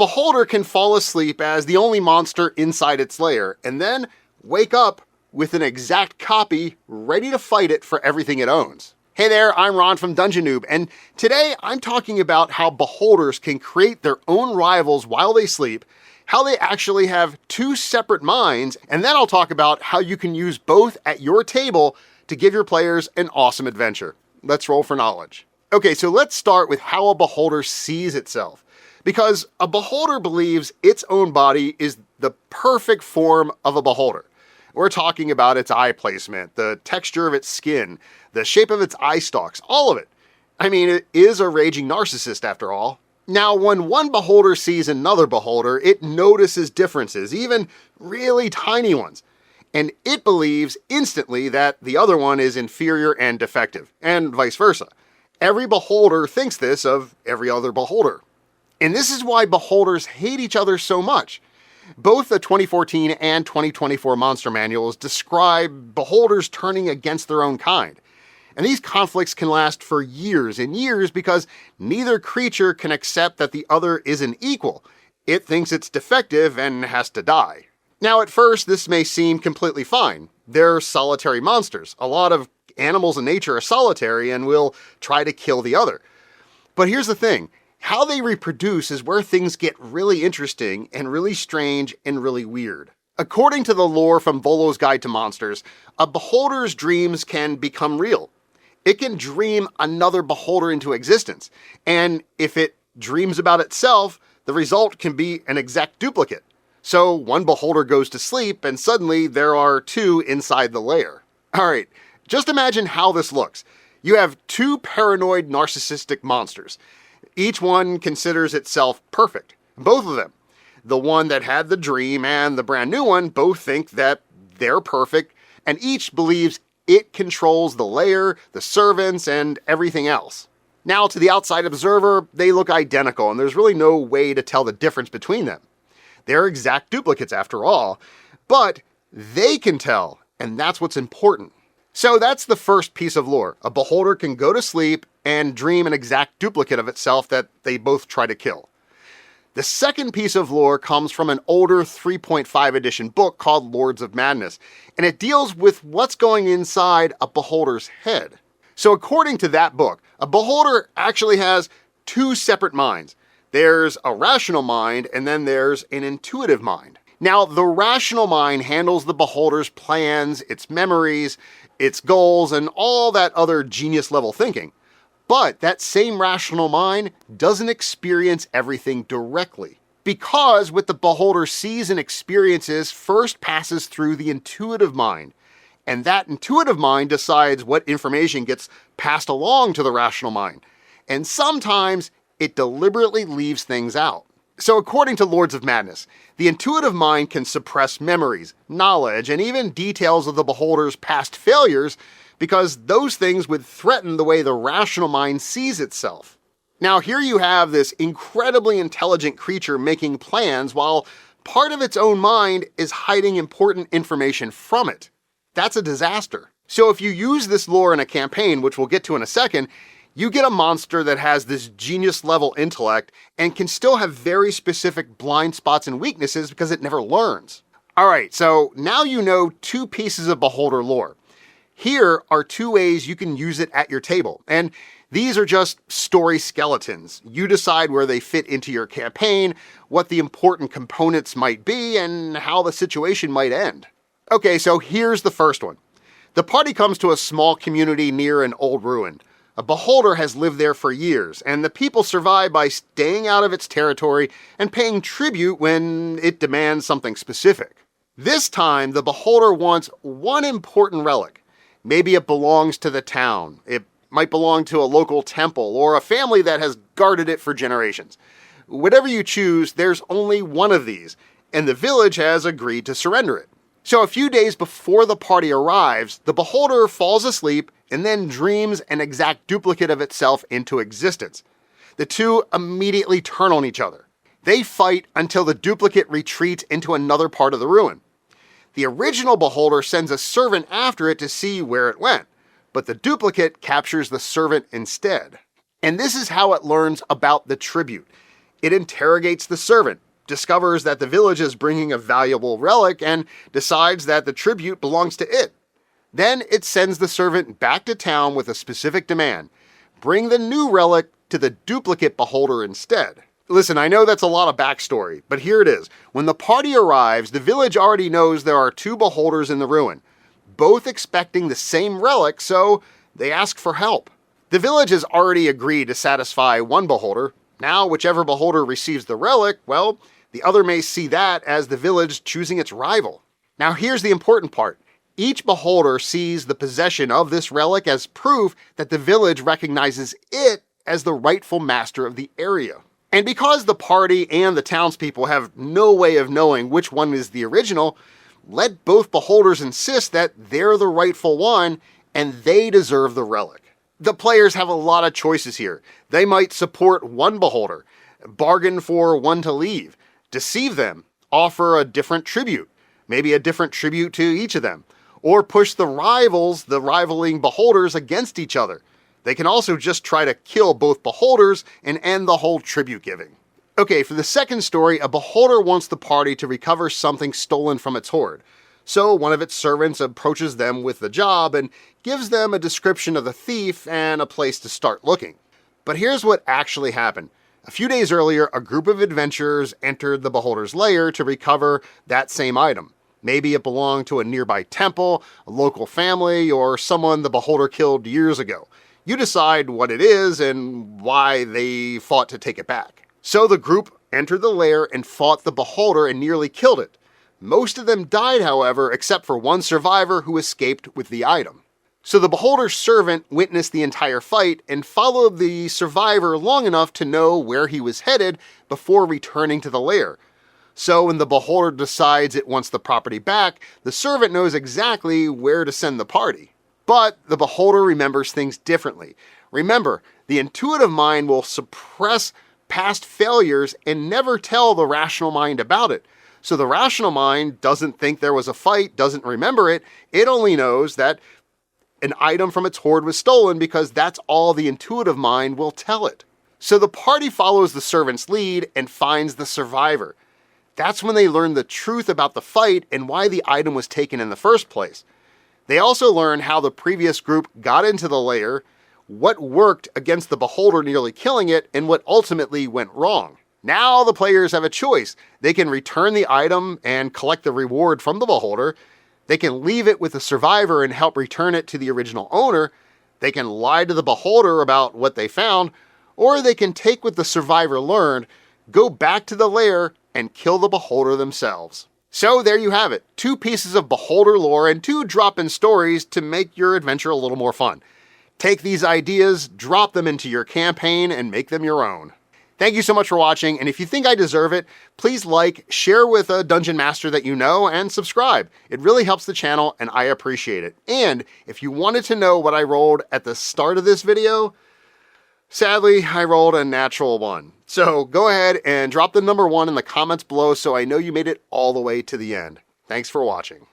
beholder can fall asleep as the only monster inside its lair, and then wake up with an exact copy ready to fight it for everything it owns. Hey there, I'm Ron from Dungeon Noob, and today I'm talking about how beholders can create their own rivals while they sleep, how they actually have two separate minds, and then I'll talk about how you can use both at your table to give your players an awesome adventure. Let's roll for knowledge. Okay, so let's start with how a beholder sees itself. Because a beholder believes its own body is the perfect form of a beholder. We're talking about its eye placement, the texture of its skin, the shape of its eye stalks, all of it. I mean, it is a raging narcissist after all. Now, when one beholder sees another beholder, it notices differences, even really tiny ones. And it believes instantly that the other one is inferior and defective, and vice versa. Every beholder thinks this of every other beholder. And this is why beholders hate each other so much. Both the 2014 and 2024 monster manuals describe beholders turning against their own kind. And these conflicts can last for years and years because neither creature can accept that the other isn't equal. It thinks it's defective and has to die. Now, at first, this may seem completely fine. They're solitary monsters. A lot of animals in nature are solitary and will try to kill the other. But here's the thing. How they reproduce is where things get really interesting and really strange and really weird. According to the lore from Volo's Guide to Monsters, a beholder's dreams can become real. It can dream another beholder into existence, and if it dreams about itself, the result can be an exact duplicate. So one beholder goes to sleep and suddenly there are two inside the lair. Alright, just imagine how this looks. You have two paranoid narcissistic monsters. Each one considers itself perfect. Both of them. The one that had the dream and the brand new one both think that they're perfect, and each believes it controls the lair, the servants, and everything else. Now, to the outside observer, they look identical, and there's really no way to tell the difference between them. They're exact duplicates after all, but they can tell, and that's what's important. So that's the first piece of lore. A beholder can go to sleep and dream an exact duplicate of itself that they both try to kill. The second piece of lore comes from an older 3.5 edition book called Lords of Madness, and it deals with what's going inside a beholder's head. So according to that book, a beholder actually has two separate minds. There's a rational mind, and then there's an intuitive mind. Now, the rational mind handles the beholder's plans, its memories, its goals, and all that other genius-level thinking. But that same rational mind doesn't experience everything directly. Because what the beholder sees and experiences first passes through the intuitive mind. And that intuitive mind decides what information gets passed along to the rational mind. And sometimes it deliberately leaves things out. So according to Lords of Madness, the intuitive mind can suppress memories, knowledge, and even details of the beholder's past failures because those things would threaten the way the rational mind sees itself. Now here you have this incredibly intelligent creature making plans while part of its own mind is hiding important information from it. That's a disaster. So if you use this lore in a campaign, which we'll get to in a second, you get a monster that has this genius-level intellect and can still have very specific blind spots and weaknesses because it never learns. Alright, so now you know two pieces of beholder lore. Here are two ways you can use it at your table, and these are just story skeletons. You decide where they fit into your campaign, what the important components might be, and how the situation might end. Okay, so here's the first one. The party comes to a small community near an old ruin. A beholder has lived there for years, and the people survive by staying out of its territory and paying tribute when it demands something specific. This time, the beholder wants one important relic. Maybe it belongs to the town. It might belong to a local temple or a family that has guarded it for generations. Whatever you choose, there's only one of these, and the village has agreed to surrender it. So a few days before the party arrives, the beholder falls asleep and then dreams an exact duplicate of itself into existence. The two immediately turn on each other. They fight until the duplicate retreats into another part of the ruin. The original beholder sends a servant after it to see where it went, but the duplicate captures the servant instead. And this is how it learns about the tribute. It interrogates the servant, discovers that the village is bringing a valuable relic, and decides that the tribute belongs to it. Then it sends the servant back to town with a specific demand. Bring the new relic to the duplicate beholder instead. Listen, I know that's a lot of backstory, but here it is. When the party arrives, the village already knows there are two beholders in the ruin, both expecting the same relic, so they ask for help. The village has already agreed to satisfy one beholder. Now, whichever beholder receives the relic, well, the other may see that as the village choosing its rival. Now here's the important part. Each beholder sees the possession of this relic as proof that the village recognizes it as the rightful master of the area. And because the party and the townspeople have no way of knowing which one is the original, let both beholders insist that they're the rightful one and they deserve the relic. The players have a lot of choices here. They might support one beholder, bargain for one to leave, deceive them, offer a different tribute, maybe a different tribute to each of them, or push the rivaling beholders against each other. They can also just try to kill both beholders and end the whole tribute giving. Okay, for the second story, a beholder wants the party to recover something stolen from its hoard. So one of its servants approaches them with the job and gives them a description of the thief and a place to start looking. But here's what actually happened. A few days earlier, a group of adventurers entered the beholder's lair to recover that same item. Maybe it belonged to a nearby temple, a local family, or someone the beholder killed years ago. You decide what it is and why they fought to take it back. So the group entered the lair and fought the beholder and nearly killed it. Most of them died, however, except for one survivor who escaped with the item. So the beholder's servant witnessed the entire fight and followed the survivor long enough to know where he was headed before returning to the lair. So when the beholder decides it wants the property back, the servant knows exactly where to send the party. But the beholder remembers things differently. Remember, the intuitive mind will suppress past failures and never tell the rational mind about it. So the rational mind doesn't think there was a fight, doesn't remember it. It only knows that an item from its hoard was stolen because that's all the intuitive mind will tell it. So the party follows the servant's lead and finds the survivor. That's when they learn the truth about the fight and why the item was taken in the first place. They also learn how the previous group got into the lair, what worked against the beholder nearly killing it, and what ultimately went wrong. Now the players have a choice. They can return the item and collect the reward from the beholder. They can leave it with the survivor and help return it to the original owner. They can lie to the beholder about what they found, or they can take what the survivor learned, go back to the lair, and kill the beholder themselves. So there you have it, 2 pieces of beholder lore and 2 drop-in stories to make your adventure a little more fun. Take these ideas, drop them into your campaign, and make them your own. Thank you so much for watching, and if you think I deserve it, please like, share with a dungeon master that you know, and subscribe. It really helps the channel, and I appreciate it. And if you wanted to know what I rolled at the start of this video, sadly, I rolled a natural 1. So go ahead and drop the number 1 in the comments below so I know you made it all the way to the end. Thanks for watching.